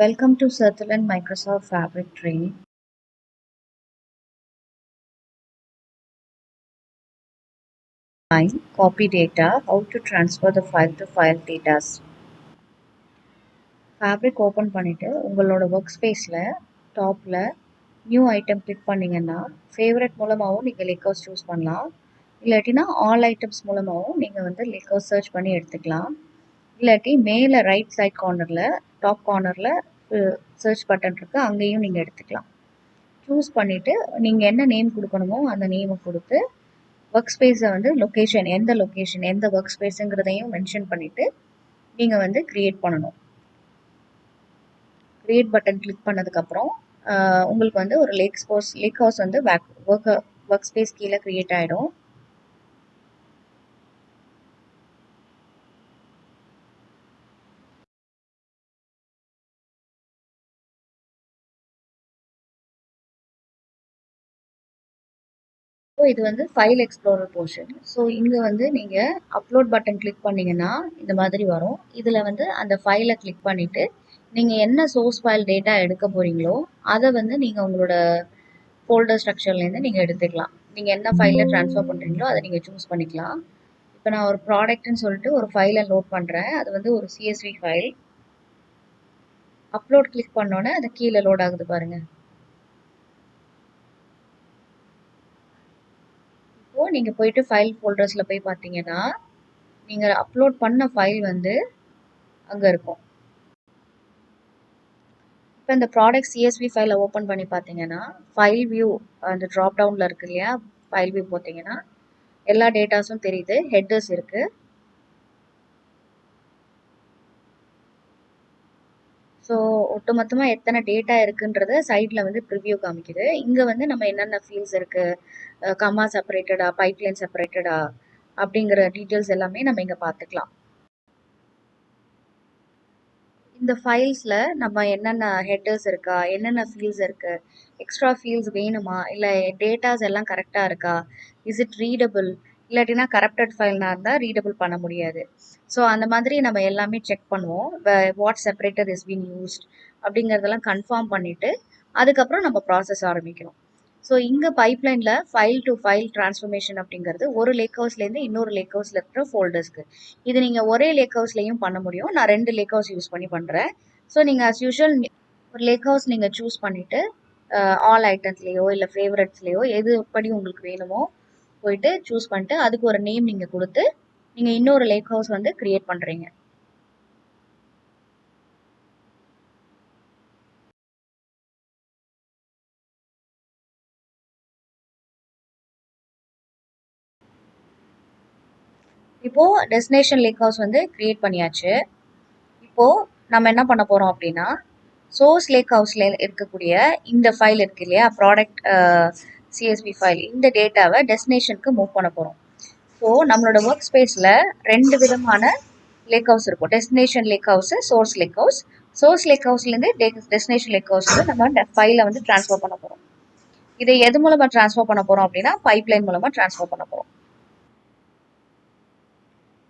Welcome to Sutherland Microsoft Fabric training. Copy data, how to transfer the file to file data. Fabric open பண்ணிட்டு உங்களோட work ஸ்பேஸில் டாப்பில் new item click பண்ணிங்கன்னா favourite மூலமாகவும் நீங்கள் lakh house choose பண்ணலாம். இல்லாட்டினா ஆல் ஐட்டம்ஸ் மூலமாகவும் நீங்கள் வந்து லேக் ஹவுஸ் சர்ச் பண்ணி எடுத்துக்கலாம். இல்லாட்டி மேலே ரைட் சைட் கார்னரில் டாப் கார்னரில் சர்ச் பட்டன் இருக்குது, அங்கேயும் நீங்கள் எடுத்துக்கலாம். சூஸ் பண்ணிவிட்டு நீங்கள் என்ன நேம் கொடுக்கணுமோ அந்த நேமை கொடுத்து ஒர்க் ஸ்பேஸை வந்து லொக்கேஷன் எந்த ஒர்க் ஸ்பேஸுங்கிறதையும் மென்ஷன் பண்ணிவிட்டு நீங்கள் வந்து க்ரியேட் பண்ணணும். க்ரியேட் பட்டன் கிளிக் பண்ணதுக்கப்புறம் உங்களுக்கு வந்து ஒரு லேக் ஹவுஸ் வந்து ஒர்க் ஸ்பேஸ் கீழே க்ரியேட் ஆகிடும். ஸோ இது வந்து ஃபைல் எக்ஸ்ப்ளோரர் போர்ஷன். ஸோ இங்கே வந்து நீங்கள் அப்லோட் பட்டன் கிளிக் பண்ணிங்கன்னா இந்த மாதிரி வரும். இதில் வந்து அந்த ஃபைலை கிளிக் பண்ணிவிட்டு நீங்கள் என்ன சோர்ஸ் ஃபைல் டேட்டா எடுக்க போகிறீங்களோ அதை வந்து நீங்கள் உங்களோட ஃபோல்டர் ஸ்ட்ரக்சர்லேருந்து நீங்கள் எடுத்துக்கலாம். நீங்கள் என்ன ஃபைலில் ட்ரான்ஸ்ஃபர் பண்ணுறீங்களோ அதை நீங்கள் சூஸ் பண்ணிக்கலாம். இப்போ நான் ஒரு ப்ராடக்ட்னு சொல்லிட்டு ஒரு ஃபைலை லோட் பண்ணுறேன். அது வந்து ஒரு CSV ஃபைல். அப்லோட் கிளிக் பண்ணோன்னே அது கீழே லோட் ஆகுது பாருங்கள். இப்போது நீங்கள் போயிட்டு ஃபைல் ஃபோல்டர்ஸில் போய் பார்த்தீங்கன்னா நீங்கள் அப்லோட் பண்ண ஃபைல் வந்து அங்கே இருக்கும். இப்போ இந்த ப்ராடக்ட் CSV ஃபைலை ஓப்பன் பண்ணி பார்த்தீங்கன்னா ஃபைல் வியூ அந்த ட்ராப் டவுனில் இருக்கு இல்லையா, ஃபைல் வியூ பார்த்தீங்கன்னா எல்லா டேட்டாஸும் தெரியுது, ஹெட்டர்ஸ் இருக்குது. ஸோ ஒட்டுமொத்தமாக எத்தனை டேட்டா இருக்குன்றத சைடில் வந்து ப்ரிவ்யூ காமிக்குது. இங்கே வந்து நம்ம என்னென்ன ஃபீல்ட்ஸ் இருக்குது, கமா செப்பரேட்டடா, பைப்லைன் செப்பரேட்டடா அப்படிங்கிற டீட்டெயில்ஸ் எல்லாமே நம்ம இங்கே பார்த்துக்கலாம். இந்த ஃபைல்ஸில் நம்ம என்னென்ன ஹெட்டர்ஸ் இருக்கா, என்னென்ன ஃபீல்ட்ஸ் இருக்குது, எக்ஸ்ட்ரா ஃபீல்ட்ஸ் வேணுமா, இல்லை டேட்டாஸ் எல்லாம் கரெக்டாக இருக்கா, இஸ் இட் ரீடபிள், இல்லாட்டினா கரப்டட் ஃபைல்னா இருந்தால் ரீடபிள் பண்ண முடியாது. ஸோ அந்த மாதிரி நம்ம எல்லாமே செக் பண்ணுவோம். What separator is been used அப்படிங்கிறதெல்லாம் கன்ஃபார்ம் பண்ணிவிட்டு அதுக்கப்புறம் நம்ம ப்ராசஸ் ஆரம்பிக்கணும். ஸோ இங்கே பைப்லைனில் ஃபைல் டு ஃபைல் டிரான்ஸ்ஃபர்மேஷன் அப்படிங்கிறது ஒரு லேக் ஹவுஸ்லேருந்து இன்னொரு லேக் ஹவுஸில் இருக்கிற ஃபோல்டர்ஸ்க்கு. இது நீங்கள் ஒரே லேக் ஹவுஸ்லையும் பண்ண முடியும். நான் 2 லேக் ஹவுஸ் யூஸ் பண்ணி பண்ணுறேன். ஸோ நீங்கள் அஸ் யூஷுவல் ஒரு லேக் ஹவுஸ் நீங்கள் சூஸ் பண்ணிவிட்டு ஆல் ஐட்டம்ஸ்லேயோ இல்லை ஃபேவரட்ஸ்லேயோ எது படி உங்களுக்கு வேணுமோ போயிட்டு சூஸ் பண்ணிட்டு அதுக்கு ஒரு நேம் நீங்கள் கொடுத்து நீங்கள் இன்னொரு லேக் ஹவுஸ் வந்து க்ரியேட் பண்ணுறீங்க. இப்போது டெஸ்டினேஷன் லேக் ஹவுஸ் வந்து க்ரியேட் பண்ணியாச்சு. இப்போது நம்ம என்ன பண்ண போகிறோம் அப்படின்னா சோர்ஸ் லேக் ஹவுஸில் இருக்கக்கூடிய இந்த ஃபைல் இருக்கு இல்லையா, ப்ராடக்ட் CSV ஃபைல், இந்த டேட்டாவை டெஸ்டினேஷனுக்கு மூவ் பண்ண போகிறோம். ஸோ நம்மளோட ஒர்க் ஸ்பேஸில் 2 விதமான லேக் ஹவுஸ் இருக்கும். Destination lake house, source lake house. Source lake ஹவுஸ்லேருந்து டெஸ்டினேஷன் லேக் ஹவுஸ் வந்து நம்ம ஃபைலை வந்து ட்ரான்ஸ்ஃபர் பண்ண போகிறோம். இதை எது மூலமாக ட்ரான்ஸ்ஃபர் பண்ண போகிறோம் அப்படின்னா பைப்லைன் மூலமாக ட்ரான்ஸ்ஃபர் பண்ண போகிறோம்.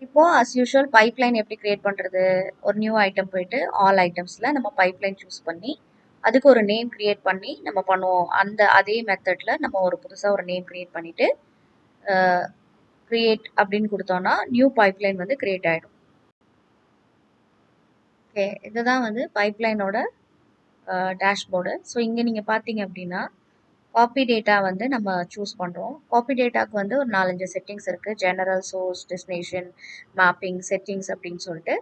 இப்போ அஸ் யூஷுவல் பைப்லைன் எப்படி கிரியேட் பண்ணுறது, ஒரு நியூ ஐட்டம் போயிட்டு ஆல் ஐட்டம்ஸில் நம்ம பைப்லைன் சூஸ் பண்ணி அதுக்கு ஒரு நேம் கிரியேட் பண்ணி நம்ம பண்ணுவோம். அதே மெத்தடில் நம்ம ஒரு புதுசாக ஒரு நேம் கிரியேட் பண்ணிவிட்டு கிரியேட் அப்படின்னு கொடுத்தோன்னா நியூ பைப்லைன் வந்து கிரியேட் ஆகிடும். ஓகே, இதுதான் வந்து பைப்லைனோட டேஷ்போர்டு. ஸோ இங்கே நீங்கள் பார்த்தீங்க அப்படின்னா காப்பி டேட்டா வந்து நம்ம சூஸ் பண்ணுறோம். காப்பி டேட்டாவுக்கு வந்து ஒரு 4-5 செட்டிங்ஸ் இருக்குது. General, source, destination, mapping, settings அப்படின்னு சொல்லிட்டு.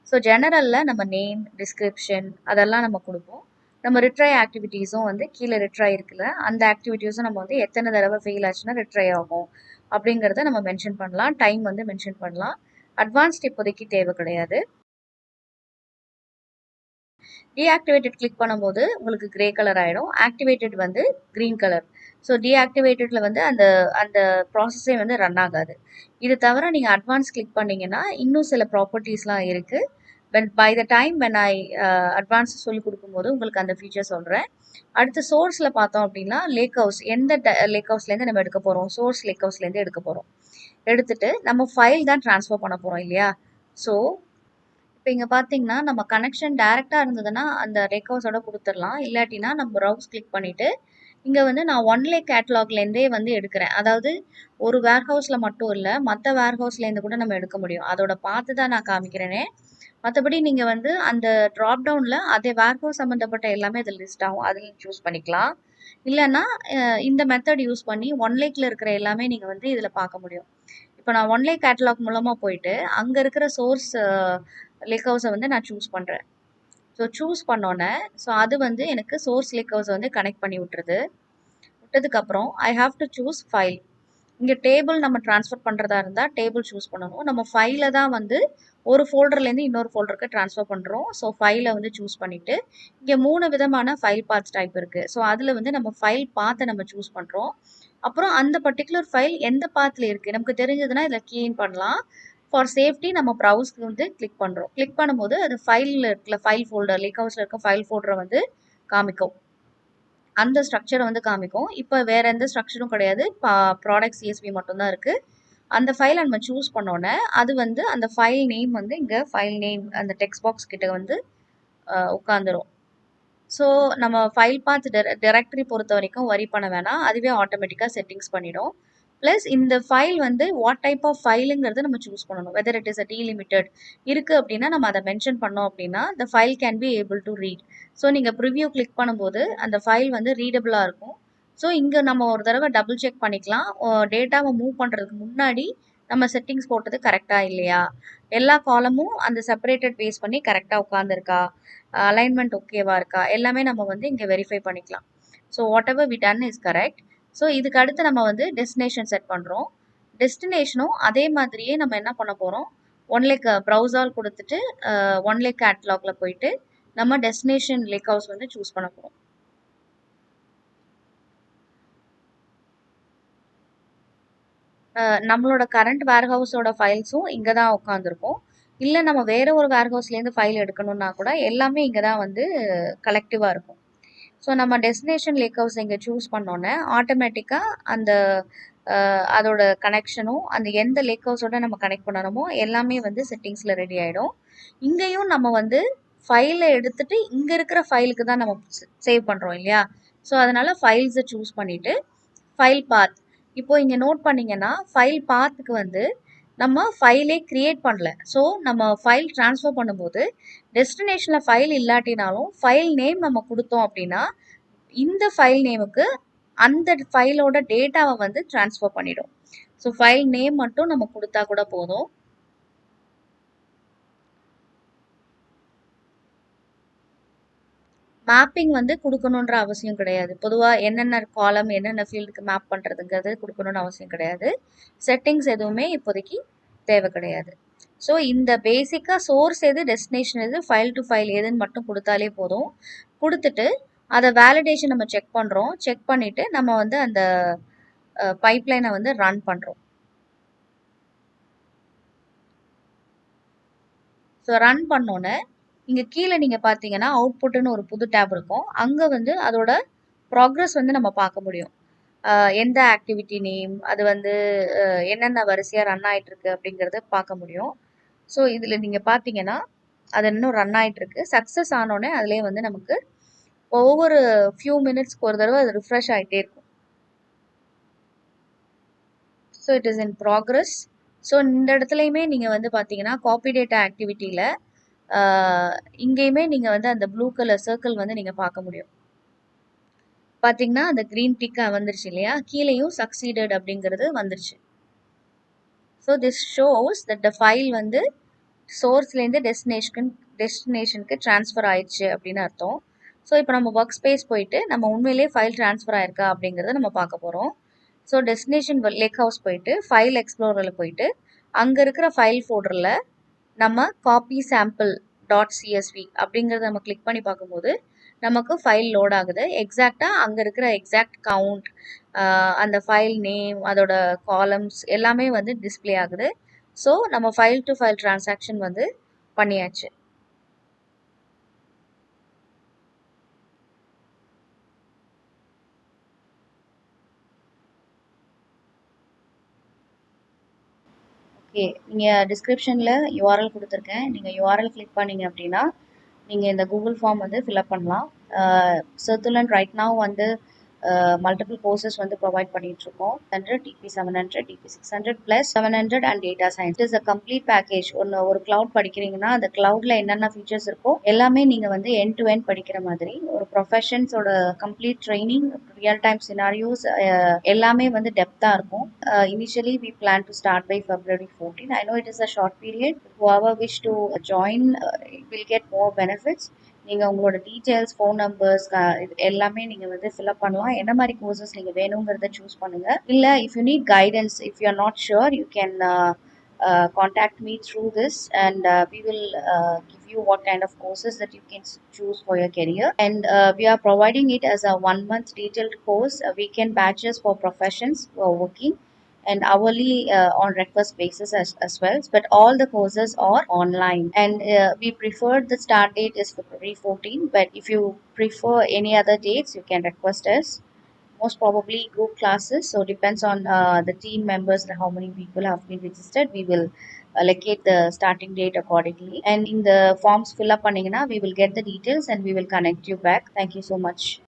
ஸோ ஜெனரலில் நம்ம நேம், டிஸ்கிரிப்ஷன் அதெல்லாம் நம்ம கொடுப்போம். நம்ம ரிட்ரை ஆக்டிவிட்டீஸும் வந்து கீழே ரிட்ரை இருக்குல்ல, அந்த ஆக்டிவிட்டீஸும் நம்ம வந்து எத்தனை தடவை ஃபெயில் ஆச்சுன்னா ரிட்ரை ஆகும் அப்படிங்கிறத நம்ம மென்ஷன் பண்ணலாம். டைம் வந்து மென்ஷன் பண்ணலாம். அட்வான்ஸ்ட் இப்போதைக்கு தேவை கிடையாது. டீஆக்டிவேட்டட் கிளிக் பண்ணும்போது உங்களுக்கு கிரே கலர் ஆகிடும். ஆக்டிவேட்டட் வந்து க்ரீன் கலர். ஸோ டீஆக்டிவேட்டடில் வந்து அந்த அந்த ப்ராசஸே வந்து ரன் ஆகாது. இது தவிர நீங்கள் அட்வான்ஸ் கிளிக் பண்ணிங்கன்னா இன்னும் சில ப்ராப்பர்ட்டிஸ்லாம் இருக்குது. By the time when I advance சொல்லி கொடுக்கும்போது உங்களுக்கு அந்த ஃபீச்சர் சொல்கிறேன். அடுத்து சோர்ஸில் பார்த்தோம் அப்படின்னா லேக் ஹவுஸ், எந்த லேக் ஹவுஸ்லேருந்து நம்ம எடுக்க போகிறோம், சோர்ஸ் லேக் ஹவுஸ்லேருந்து எடுக்க போகிறோம். எடுத்துட்டு நம்ம ஃபைல் தான் ட்ரான்ஸ்ஃபர் பண்ண போகிறோம் இல்லையா. ஸோ இப்போ இங்க பார்த்தீங்கன்னா, நம்ம கனெக்ஷன் டைரக்ட்டா இருந்ததுன்னா, அந்த லேக் ஹவுஸோட குடுத்துறலாம். இல்லாட்டினா நம்ம ப்ரௌஸ் கிளிக் பண்ணிட்டு, இங்க வந்து நான் ஒன் லேக் கேட்டலாக்லேருந்தே வந்து எடுக்கிறேன். அதாவது ஒரு வேர்ஹவுஸ்ல மட்டும் இல்ல, மத்த வேர்ஹவுஸ்லேருந்து கூட நம்ம எடுக்க முடியும். அதோட பார்த்து தான் நான் காமிக்கிறேனே. மத்தபடி நீங்க வந்து அந்த ட்ராப் டவுன்ல அதே வேர்ஹவுஸ் சம்மந்தப்பட்ட எல்லாமே அதில லிஸ்ட் ஆகும். அதில சூஸ் பண்ணிக்கலாம். இல்லன்னா, இந்த மெத்தட் யூஸ் பண்ணி ஒன் லேக்ல இருக்கிற எல்லாமே நீங்க வந்து இதில பார்க்க முடியும். இப்போ நான் ஒன் லேக் கேட்டலாக் மூலமா போயிட்டு, அங்க இருக்கிற சோர்ஸ் லேக் ஹவுஸ வந்து நான் சூஸ் பண்றேன். ஸோ சூஸ் பண்ணோன்னே, ஸோ அது வந்து எனக்கு சோர்ஸ் லேக் ஹவுஸ வந்து கனெக்ட் பண்ணி விட்டுருது. விட்டதுக்கப்புறம் I have to choose file. இங்க டேபிள் நம்ம ட்ரான்ஸ்ஃபர் பண்றதா இருந்தா டேபிள் சூஸ் பண்ணணும். நம்ம ஃபைல தான் வந்து ஒரு ஃபோல்டர்லேருந்து இன்னொரு ஃபோல்டருக்கு ட்ரான்ஸ்ஃபர் பண்றோம். ஸோ ஃபைல வந்து சூஸ் பண்ணிட்டு, இங்க 3 விதமான ஃபைல் பாத்ஸ் டைப் இருக்கு. ஸோ அதுல வந்து நம்ம ஃபைல் பாத்த நம்ம சூஸ் பண்றோம். அப்புறம் அந்த பர்ட்டிகுலர் ஃபைல் எந்த பாத்ல இருக்கு நமக்கு தெரிஞ்சதுன்னா இதில் கீன் பண்ணலாம். ஃபார் சேஃப்டி நம்ம ப்ரௌஸ்க்கு வந்து கிளிக் பண்றோம். கிளிக் பண்ணும்போது அது ஃபைல்ல இருக்குல்ல ஃபைல் ஃபோல்டர் லேக் ஹவுஸ்ல இருக்க ஃபைல் ஃபோல்டரை வந்து காமிக்கும். அந்த ஸ்ட்ரக்சரை வந்து காமிக்கும். இப்போ வேற எந்த ஸ்ட்ரக்சரும் கிடையாது. ப்ராடக்ட் சிஎஸ்வி மட்டும்தான் இருக்கு. அந்த ஃபைலை நம்ம சூஸ் பண்ணோன்னே அது வந்து அந்த ஃபைல் நேம் வந்து இங்க ஃபைல் நேம் அந்த டெக்ஸ்ட் பாக்ஸ் கிட்ட வந்து உட்காந்துரும். ஸோ நம்ம ஃபைல் பாத் டைரக்டரி பொறுத்த வரைக்கும் வரி பண்ண வேணாம். அதுவே ஆட்டோமேட்டிக்காக செட்டிங்ஸ் பண்ணிடும். ப்ளஸ் இந்த ஃபைல் வந்து வாட் டைப் ஆஃப் ஃபைலுங்கிறத நம்ம சூஸ் பண்ணணும். Whether it is a delimited இருக்குது அப்படின்னா நம்ம அதை மென்ஷன் பண்ணோம் அப்படின்னா the file can be able to read. So நீங்கள் ப்ரிவ்யூ கிளிக் பண்ணும்போது அந்த ஃபைல் வந்து ரீடபிளாக இருக்கும். ஸோ இங்கே நம்ம ஒரு தடவை டபுள் செக் பண்ணிக்கலாம். டேட்டாவை மூவ் பண்ணுறதுக்கு முன்னாடி நம்ம செட்டிங்ஸ் போட்டது கரெக்டாக இல்லையா, எல்லா காலமும் அந்த செப்பரேட்டட் பேஸ் பண்ணி கரெக்டாக உட்காந்துருக்கா, அலைன்மெண்ட் ஓகேவா இருக்கா, எல்லாமே நம்ம வந்து இங்கே வெரிஃபை பண்ணிக்கலாம். So whatever we done is correct. So இதுக்கு அடுத்து நம்ம வந்து டெஸ்டினேஷன் செட் பண்ணுறோம். டெஸ்டினேஷனும் அதே மாதிரியே நம்ம என்ன பண்ண போகிறோம், ஒன் லேக் ப்ரௌசர் கொடுத்துட்டு ஒன் லேக் கேட்லாக்ல போயிட்டு நம்ம டெஸ்டினேஷன் லேக் ஹவுஸ் வந்து சூஸ் பண்ண போகிறோம். நம்மளோட கரண்ட் வேர்ஹவுஸோட ஃபைல்ஸும் இங்கே தான் உட்காந்துருக்கும். இல்லை நம்ம வேற ஒரு வேர்ஹவுஸ்லேருந்து ஃபைல் எடுக்கணும்னா கூட எல்லாமே இங்கே தான் வந்து கலெக்டிவாக இருக்கும். ஸோ நம்ம டெஸ்டினேஷன் லேக் ஹவுஸ் இங்கே சூஸ் பண்ணோன்னே ஆட்டோமேட்டிக்காக அந்த அதோட கனெக்ஷனும் அந்த எந்த லேக் ஹவுஸோட நம்ம கனெக்ட் பண்ணணுமோ எல்லாமே வந்து செட்டிங்ஸில் ரெடி ஆகிடும். இங்கேயும் நம்ம வந்து ஃபைலை எடுத்துட்டு இங்கே இருக்கிற ஃபைலுக்கு தான் நம்ம சேவ் பண்ணுறோம் இல்லையா. ஸோ அதனால ஃபைல்ஸை சூஸ் பண்ணிவிட்டு ஃபைல் பாத், இப்போ இங்கே நோட் பண்ணிங்கன்னா ஃபைல் பாத்துக்கு வந்து நம்ம ஃபைலே கிரியேட் பண்ணல. ஸோ நம்ம ஃபைல் ட்ரான்ஸ்ஃபர் பண்ணும்போது டெஸ்டினேஷனில் ஃபைல் இல்லாட்டினாலும் ஃபைல் நேம் நம்ம கொடுத்தோம் அப்படின்னா இந்த ஃபைல் நேமுக்கு அந்த ஃபைலோட டேட்டாவை வந்து ட்ரான்ஸ்ஃபர் பண்ணிடும். ஸோ ஃபைல் நேம் மட்டும் நம்ம கொடுத்தா கூட போதும். மேப்பிங் வந்து கொடுக்கணுன்ற அவசியம் கிடையாது. பொதுவாக என்னென்ன காலம் என்னென்ன ஃபீல்டுக்கு மேப் பண்ணுறதுங்கிறது கொடுக்கணும்னு அவசியம் கிடையாது. செட்டிங்ஸ் எதுவுமே இப்போதைக்கு தேவை கிடையாது. ஸோ இந்த பேசிக்காக சோர்ஸ் எது, டெஸ்டினேஷன் எது, ஃபைல் டு ஃபைல் எதுன்னு மட்டும் கொடுத்தாலே போதும். கொடுத்துட்டு அதை வேலிடேஷன் நம்ம செக் பண்ணுறோம். செக் பண்ணிவிட்டு நம்ம வந்து அந்த பைப்லைனை வந்து ரன் பண்ணுறோம். ஸோ ரன் பண்ணோன்னே இங்கே கீழே நீங்கள் பார்த்தீங்கன்னா அவுட்புட்டுன்னு ஒரு புது டேப் இருக்கும். அங்கே வந்து அதோட ப்ராக்ரஸ் வந்து நம்ம பார்க்க முடியும். எந்த ஆக்டிவிட்டி நேம், அது வந்து என்னென்ன வரிசையாக ரன் ஆகிட்டுருக்கு அப்படிங்கிறத பார்க்க முடியும். ஸோ இதில் நீங்கள் பார்த்தீங்கன்னா அது இன்னும் ரன் ஆகிட்டுருக்கு. சக்ஸஸ் ஆனோடனே அதுலேயே வந்து நமக்கு ஒவ்வொரு ஃபியூ மினிட்ஸ்க்கு ஒரு தடவை அது ரிஃப்ரெஷ் ஆகிட்டே இருக்கும். So it is in progress. So இந்த இடத்துலையுமே நீங்கள் வந்து பார்த்தீங்கன்னா காப்பி டேட்டா ஆக்டிவிட்டியில் இங்கேயுமே நீங்கள் வந்து அந்த ப்ளூ கலர் சர்க்கிள் வந்து நீங்கள் பார்க்க முடியும். பார்த்தீங்கன்னா அந்த க்ரீன் டிக் வந்துருச்சு இல்லையா, கீழேயும் சக்சீடட் அப்படிங்கிறது வந்துருச்சு. So this shows that the file வந்து சோர்ஸ்லேருந்து டெஸ்டினேஷனுக்கு ட்ரான்ஸ்ஃபர் ஆயிடுச்சு அப்படின்னு அர்த்தம். ஸோ இப்போ நம்ம ஒர்க் ஸ்பேஸ் போயிட்டு நம்ம உண்மையிலேயே ஃபைல் ட்ரான்ஸ்ஃபர் ஆயிருக்கா அப்படிங்கிறத நம்ம பார்க்க போகிறோம். ஸோ டெஸ்டினேஷன் லேக் ஹவுஸ் போயிட்டு ஃபைல் எக்ஸ்ப்ளோரரில் போயிட்டு அங்கே இருக்கிற ஃபைல் ஃபோல்டரில் நம்ம காப்பி சாம்பிள் டாட் சிஎஸ்வி அப்படிங்கிறத நம்ம கிளிக் பண்ணி பார்க்கும்போது நமக்கு ஃபைல் லோட் ஆகுது. எக்ஸாக்டாக அங்கே இருக்கிற எக்ஸாக்ட் கவுண்ட், அந்த ஃபைல் நேம், அதோட காலம்ஸ் எல்லாமே வந்து டிஸ்பிளே ஆகுது. ஸோ நம்ம ஃபைல் டு ஃபைல் டிரான்சாக்ஷன் வந்து பண்ணியாச்சு. ஓகே. நீங்கள் டிஸ்கிரிப்ஷனில் யூஆர்எல் கொடுத்துருக்கேன். நீங்கள் யூஆர்எல் கிளிக் பண்ணீங்க அப்படின்னா நீங்கள் இந்த கூகுள் ஃபார்ம் வந்து ஃபில்அப் பண்ணலாம். சர்த்துலன் ரைட் now வந்து மல்டிபிள் கோர்சஸ் வந்து ப்ரொவைட் பண்ணிட்டு இருக்கோம். 100 DP 700 DP 600 plus 700 and data science. It is a complete package. ஒரு கிளவுட் படிக்கிறீங்கன்னா அந்த கிளவுட்ல என்னென்ன ஃபீச்சர்ஸ் இருக்கோ எல்லாமே நீங்கள் வந்து எண்ட் டு எண்ட் படிக்கிற மாதிரி ஒரு ப்ரொஃபஷன்ஸோட complete training, real time scenarios எல்லாமே வந்து டெப்த்தாக இருக்கும். Initially, we plan to start by February 14. I know it is a short period. Whoever wish to join will get more benefits. நீங்கள் உங்களோட டீட்டெயில்ஸ், ஃபோன் நம்பர்ஸ் இது எல்லாமே நீங்கள் வந்து ஃபில்அப் பண்ணலாம். என்ன மாதிரி கோர்சஸ் நீங்கள் வேணுங்கிறத சூஸ் பண்ணுங்கள். இல்லை if you need guidance, if you are not sure, you can contact me through this, and we will give you what kind of courses that you can choose for your career. And we are providing it as a 1 month detailed course, weekend batches for professions who are working, and hourly on request basis as well. But all the courses are online, and we preferred the start date is February 14. But if you prefer any other dates, you can request us. Most probably group classes, so depends on the team members, how many people have been registered. We will allocate the starting date accordingly, and in the forms fill up பண்ணீங்கன்னா we will get the details and we will connect you back. Thank you so much.